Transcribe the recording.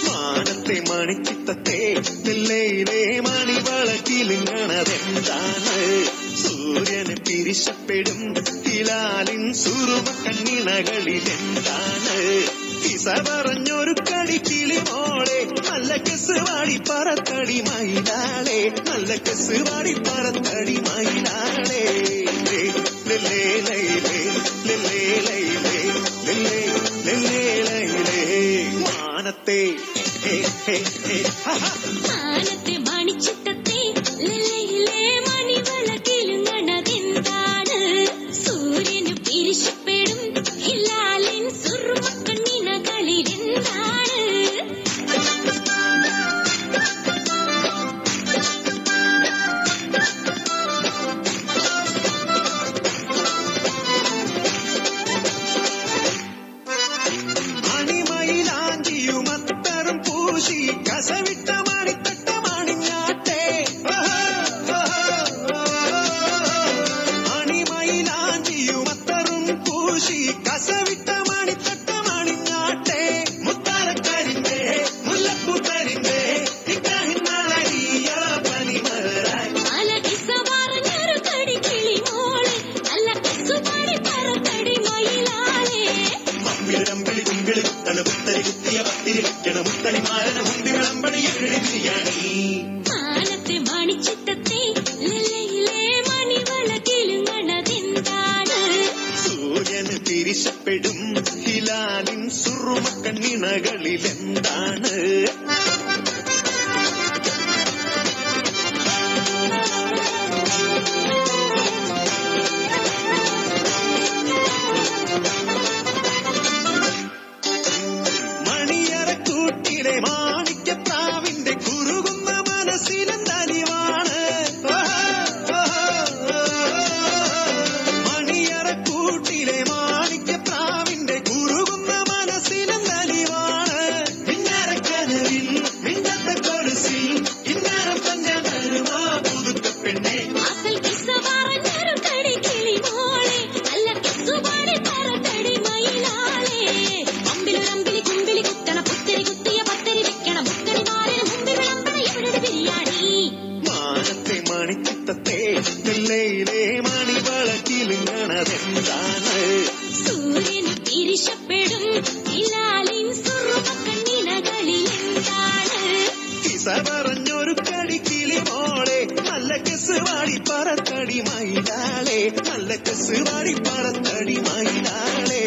മാനത്തെ മണിച്ചിത്തത്തെ നെല്ലയിലെ മണിവളക്കിലുങ്ങണതെന്താണ്? സൂര്യന് പിരിശപ്പെടും ഹിലാലിൻ സുറുമ കണ്ണിണകളിലെന്താണ്? കിസ പറഞ്ഞൊരു കടിക്കിളി മോളെ, നല്ല കെസ് വാടി പറത്തടി മയിലാളെ, നല്ല കെസ് വാടി പറത്തടി മയിലാളെ. മാനത്തെ മാനത്തെ മണിച്ചിത്തത്തെ ലല്ലയിലെ മണിവളക്കിലുങ്ങണതെന്താണ്? സൂര്യന് പിരിശപ്പെടും ഹിലാലിൻ സുറുമ കണ്ണിണകളിലെന്താണ്? മണിമയിലാഞ്ചിയുമത്തറും പൂശി കസവിട്ട മണിത്തട്ട മണിഞ്ഞാട്ടെ, മണിമയിലാഞ്ചിയുമത്തറും പൂശി കസവിട്ട മണിത്തട്ട മണിഞ്ഞാട്ടെ. മുത്താരക്കരിമ്പേ മുല്ലപ്പൂക്കരിമ്പേ ഇക്കാഹിന്നാളറിയ പനിമറായി. നല്ല കിസ്സ പറഞ്ഞൊരു കടിക്കിളി മോളെ, നല്ല കെസുപാടി പറത്തടി മയിലാളെ. മമ്പിളി കുമ്പിളി കുത്തണ പുത്തരി കുത്തിയ പത്തിരി വെക്കണ മുത്തടി മാരന മുമ്പി വിളമ്പണി എവിടെ ബിരിയാണി. മാനത്തെ മണിച്ചിത്തത്തെ ലല്ലയിലെ മണിവളക്കിലുങ്ങണതെന്താണ്? സൂര്യന് പിരിശപ്പെടും ഹിലാലിൻ സുറുമ കണ്ണിണകളിലെന്താണ്? മണിയറക്കൂട്ടിലെ മാണിക്യപ്രാവിന്റെ കുറുകുന്ന മനസ്സിലെന്തലിവാണ്? മണിയറക്കൂട്ടിലെ മാണിക്യപ്രാവിന്റെ കുറുകുന്ന മനസ്സിലെന്തലിവാണ്? മിന്നാരക്കനവിൽ മിന്നത്തെ കൊലുസിൽ ഇന്നാരം പഞ്ചം തരുമാ പുതുക്ക പെണ്ണെ. അസൽ കിസ്സ പറഞ്ഞൊരു കടിക്കിളി മോളെ, നല്ല കെസുപാടി പറത്തടി മയിലാളെ. അമ്പിലൊരമ്പിളി കുമ്പിളി കുത്തണ പുത്തരി കുത്തിയ പത്തരി വെക്കണ മുത്തടി മാരന മുമ്പി വിളമ്പണ എവിടെ ബിരിയാണി. മാനത്തെ മണിച്ചിത്തത്തെ നെല്ലയിലെ മണിവളക്കിലുങ്ങണതെന്താണ്? സൂര്യന് പിരിശപ്പെടും ഹിലാലിൻ സുറുമ കണ്ണിണകളിലെന്താണ്? കിസ പറഞ്ഞൊരു കടിക്കിളി മോളെ, നല്ല കെസ് വാടി പറത്തടി മയിലാളെ, നല്ല കെസ് വാടി പറത്തടി മയിലാളെ.